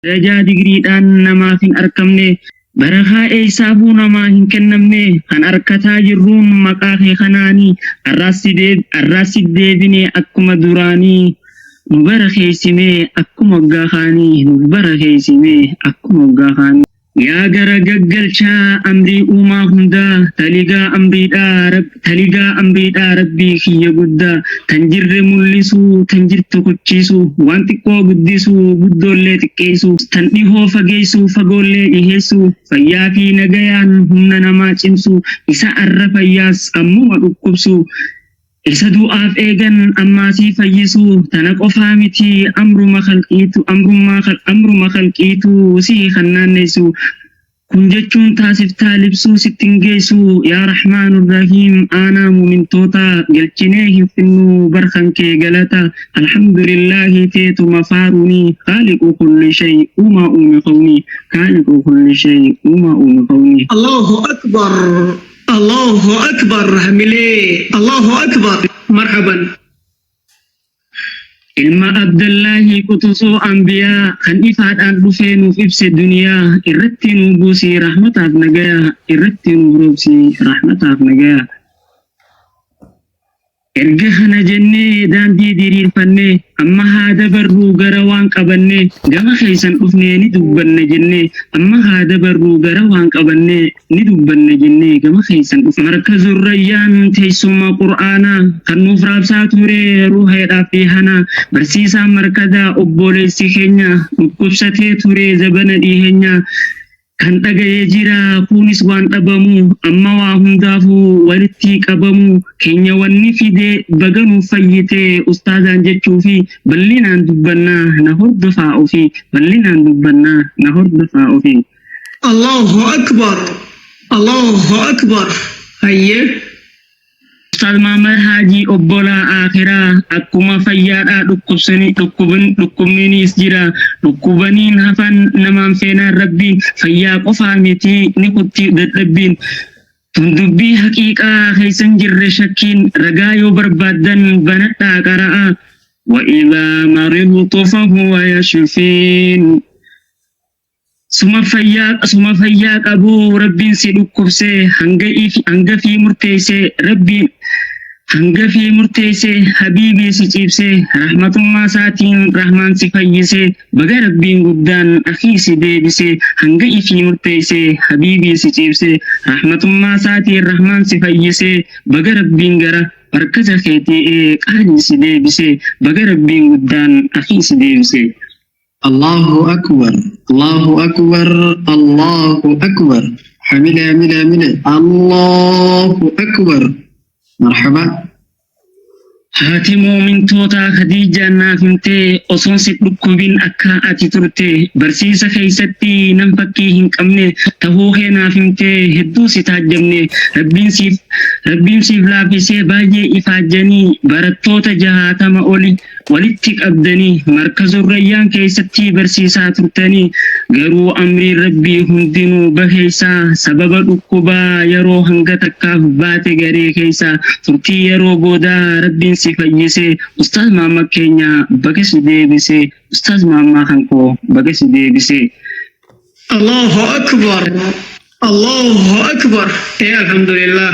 Darajaa digriidhaan namaaf hin argamne barakaa eessaafuu namaa hin kennamne kan harkataa jirruun maqaa kee kanaanii arraasi deebine akkuma duraanii nu barakeessimee akkuma waggaa kaanii nu barakeessimee akkuma waggaa kaanii. Yaa gara gaggalchaa amrii uumaa hundaa taligaa amriidhaa rabbii kiyya guddaa tan jirre mul'isuu tan jirtu kuchiisuu waan xiqqoo guddisuu guddoollee xiqqeessuu tan dhihoo fageessuu fagoollee dhiheessuu fayyaa fi nagayaan humna namaa cimsuu isa arra fayyaas ammuma dhukkubsuu isa du'aaf eegan ammaasii fayyisuu tana qofaa miti amruma khalqiitu si kannaanneessu kun jechuun taasiftaa libsuu sittin geessu yaa rahmaanur rahiim aanaa mumintoota galchinee hin finnu barkan kee galata alhamdulillahi teetuma faaruni khaaliqu kulli shay uumaa uume qawni khaaliqu kulli shay uumaa uume qawni. Allahu akbar. الله أكبر هملي الله أكبر مرحبا. ilma abdallahi qutusoo anbiyaa kan ifaadhaan dhufee nuuf ibse duniyaa irratti nu buusii rahmataaf nagayaa irratti nu roobsii rahmataaf nagayaa. Erga kana jennee daandii diriirfannee amma haa dabarruu gara waan qabannee gama keessan dhufnee ni dubbanne jennee amma haa dabarruu gara waan qabannee ni dubbanne jennee gama keessan dhufne. Markazur Rayyaan teessuma qur'aanaa kan nuuf raabsaa ture ruuheedhaaf dhihanaa barsiisaan markazaa obboleessi keenya dhukkubsatee ture zabana dhiheenyaa kan dhaga'ee jira kunis waan dhabamu amma waa hundaafuu walitti qabamu keenya wanni fide baganuuf fayyite ustaazaan jechuu fi bal'inaan dubbannaa na hordofaa ofii bal'inaan dubbannaa na hordofaa ofii. Allahu akbar. Allahu akbar. Hayyee. Ustaaz Maamad Haajii obbolaa akhiraa akkuma fayyaadhaa dhukkubniinis jira dhukkubaniin hafan namaan feenaan rabbiin fayyaa qofaa miti ni kutti dadhabbiin tundubbii haqiiqaa keessan jirre shakkiin ragaa yoo barbaaddan banadhaa qara'aa wa idhaa maridtu fahuwa yashfiin. Suma fayyaa qabu rabbiin si dhukkubsee hanga fi murteessee rabbiin hanga fi murteessee habiibii si ciibsee rahmatummaa isaatiin rahmaan si fayyisee baga rabbiin guddaan akhii si deebisee hanga fi murteessee habiibii si ciibsee rahmatummaa isaatiin rahmaan si fayyisee baga rabbiin gara barkata keetii qaanii si deebisee baga rabbiin guddaan akhii si deebisee. الله أكبر الله أكبر الله أكبر حملا ملا ملا الله أكبر مرحبا. Haati muumintootaa Khadiijaa naaf himtee osoon si dhukkubin akka ati turte barsiisa keessatti nam fakkii hin qabne tahuu kee naaf himtee hedduu si taajjabne rabbiin siif laaffisee baay'ee ifaajjanii barattoota 60 oli walitti qabdanii markazur Rayyaan keessatti barsiisaa turtanii garuu amriin rabbii hundinuu baheessaa sababa dhukkubaa yeroo hanga takkaaf baate garee keessaa turtii yeroo boodaa rabbiin si fayyisee ustaaz Maamad keenya baga si deebisee ustaaz Maamad kankoo baga si deebisee. Allahu akbar. Allahu akbar. Alhamdulillah.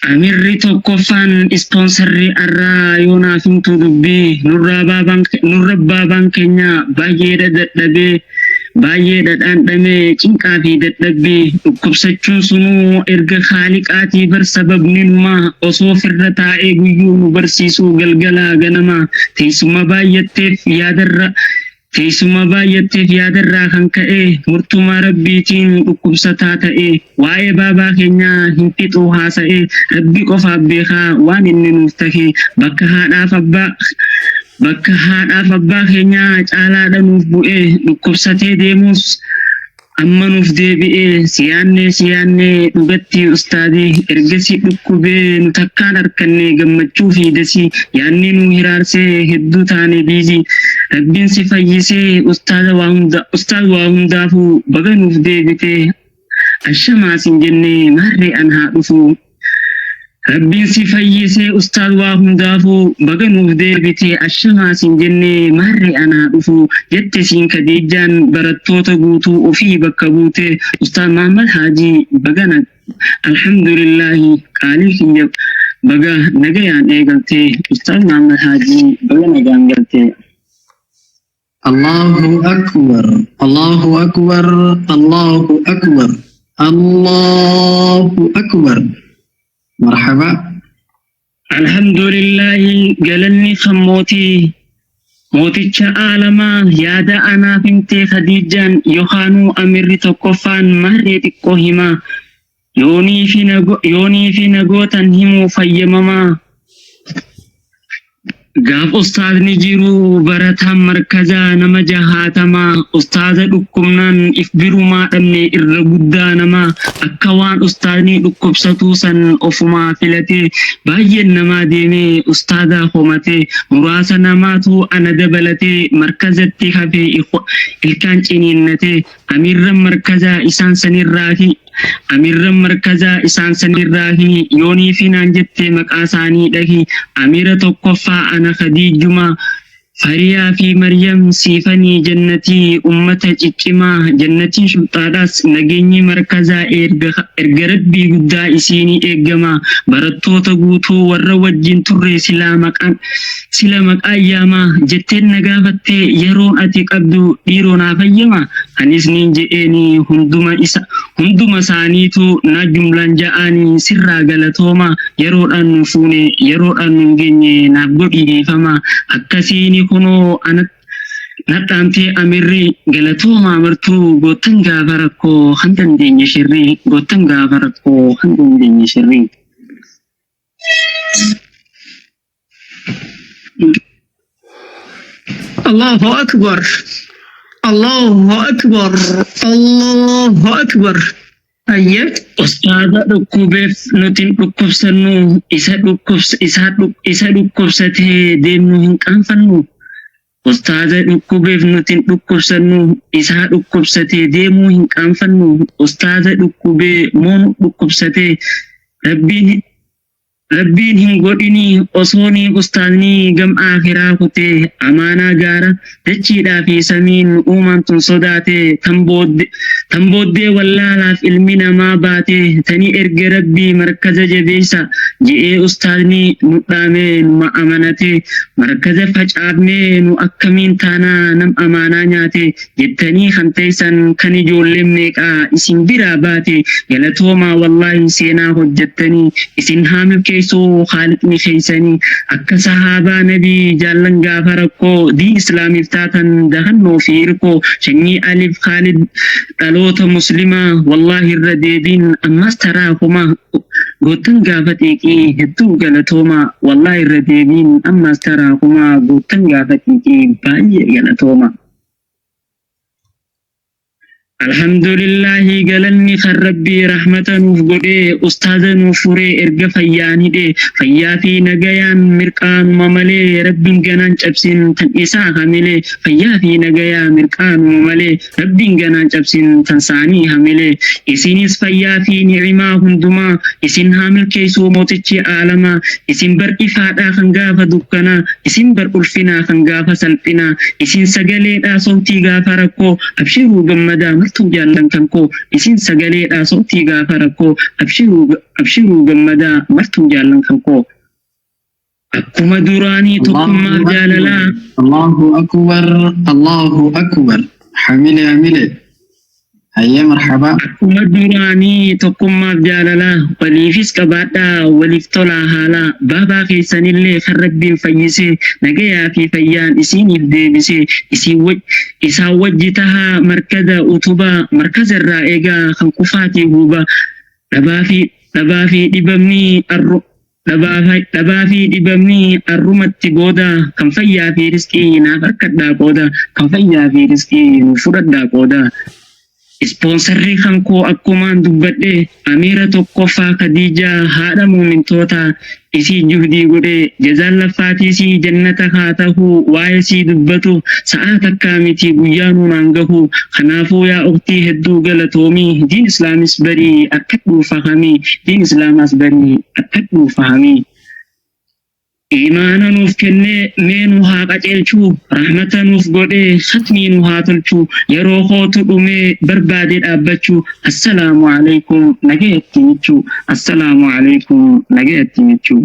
Amirri tokkoffaan ispoonsarri arraa yoo naaf himtu dubbii nurra baabaan keenya baay'ee dhadhaadhamee cinqaa fi dadhabbii dhukkubsachuun sunuu erga Khaaliqaatii bar sababninumaa osoo firra taa'ee guyyuu nu barsiisuu galgalaa ganamaa teessuma baay'atteef yaadarraa kan ka'e murtumaa rabbiitiin dhukkubsataa ta'e waa'ee baabaa keenyaa hin fixuu haasa'e rabbi qofaaf beekaa waan inni nuuf tahe bakka haadhaaf abbaa keenyaa caalaadha nuuf bu'ee dhukkubsatee deemuus amma nuuf deebi'ee siyaannee dhugatti ustaadii ergasii dhukkubee nu takkaan harkannee gammachuu fi dasii yaanni nu hiraarsee hedduu taane biizii rabbiin si fayyisee ustaaz waa hundaafuu baga nuuf deebitee ashamaas hin jennee maarree an haa dhufu Rabbiin si fayyisee ustaad waa hundaafuu baga nuuf deebitee ashamaa siin jennee maarree anaa dhufu jette siin Khadiijaan barattoota guutuu ofii bakka buutee ustaad Muhammad Haajii bagana alhamdulillahi qaalii kiyya baga nagayaan eegaltee ustaad Muhammad Haajii baga nagaan galtee. Allahu Akbar, Allahu Akbar, Allahu Akbar, Allahu Akbar. مرحبا. الحمد لله قالني خموتي موتيتش عالما يادا أنا بنتي خديجان يخانو أمير تقفان مهري تقوهما يوني في نغو تنهمو فيمما غاف أستاذ نجيرو براتها مركزا نما جهاتما أستاذ دكمنان إفبرو ما أمني إرغبودا نما أكوان أستاذني دكب ستوسا أفما فلتي باين نما ديمي أستاذا خمتي مراسا نماتو أنا دبلتي مركزتي خفي الكانشينينتي أمير مركزا إسان سنراكي أمير مركزا إسان سنراكي يوني في نانجتي مكاساني دكي أمير تقفا أنا خديجما فريا في مريم سيفني جنتي أمة جتما جنتي شمطاداس نجيني مركزا إرجرت بيجدا إسيني إجما برتو تقوتو وروجين تري سلامك أياما جتين نجافتي يرون أتيك أبدو ديرونا فيما أنيسني جئني هندما سانيتو نجملان جاني سرا غلطوما يرون أنفوني يرون أنجيني نبغي فما أكسيني كنو أنا نتامتي أميري غلطوما مرتو غوتنغا فرقو خندن ديني شري غوتنغا فرقو خندن ديني شري الله أكبر الله أكبر الله أكبر أيه أستاذ ركوبف نتين ركوب سنو إسا ركوب سته ديمنو هنكان فنو أستاذ ركوبف نتين ركوب سنو إسا ركوب سته ديمو هنكان فنو أستاذ ركوبه مون ركوب سته ربين هم قدني أصوني أستاذني جم آخرا كته أمانة جارة تجيدا في سمين أمان تنصداته تنبود ولا لاف علمنا ما باته تني إرج ربي مركز جبيسا جئ أستاذني نقامين ما أمانته مركز فجأبني نؤكمين تانا نم أمانة نياته جتني خمتيسا كني جول ميكا اسم براباتي يلتوما والله سينا هجتني اسم هامب كيسو خالد مخيساني أكا صحابة نبي جالن غافركو دي إسلامي فتاتا دهنو فيركو شني ألف خالد تلوت مسلمة والله الرديبين أما استراكما غوتن غافتيكي هدو غلطوما والله الرديبين أما استراكما غوتن غافتيكي باي غلطوما الحمد لله قالني خربي رحمة نفقدي أستاذ نفوري إرقى فياني دي فيا في نقيان مرقان ممالي ربي نقنان جبسين تنئسا هميلي فيا في نقيان مرقان ممالي ربي نقنان جبسين تنساني هميلي إسينيس فيا في نعما هندما إسين هامل كيسو موتيشي عالما إسين بر إفادا خنقافة دكنا إسين بر ألفنا خنقافة سلفنا إسين سقلي دا صوتي غافة ركو أبشروا قمدا martuu jaallantan koo isin sagaleedha sautii gaafa rakkoo abshiruu gammadaa martuu jaallantan koo akkuma duraanii tokkummaaf jaalalaa. Allahu akbar, Allahu akbar. Hamile hamile. هيا مرحبا. akkuma duraanii tokkummaaf jaalalaa waliifis qabaadhaa waliif tolaa haalaa baabaa keessanillee kan rabbiin fayyisee nagayaa fi fayyaan isiniif deebisee isaan wajji tahaa markaza utubaa markaza irraa eegaa kan kufaatii huubaa dhabaa fi dhibamni arrumatti booda kan fayyaa fi riskii naaf harkadhaa qooda kan fayyaa fi riskii nu fudhadhaa qooda. Ispoonsarrii kan koo akkumaan dubbadhe Amiira Tokkoffaa Khadiijaa haadha muumintoota isii juhdii godhe jazaan laffaatii isii jannata haa ta'u waa'ee isii dubbatu sa'aa takkaa miti guyyaa nuunaan gahu kanaafuu yaa ukhtii hedduu galatoomii diin islaamis barii akka dhuufahamii diin islaamas barii akka dhuufahamii. Imaana nuuf kennee mee nu haa qaceelchuu rahmata nuuf godhee khatmii nu haa tolchuu yeroo kootu dhumee barbaade dhaabbachuu assalaamu alaikum nagayatti jechuu assalaamu alaikum nagayatti jechuu.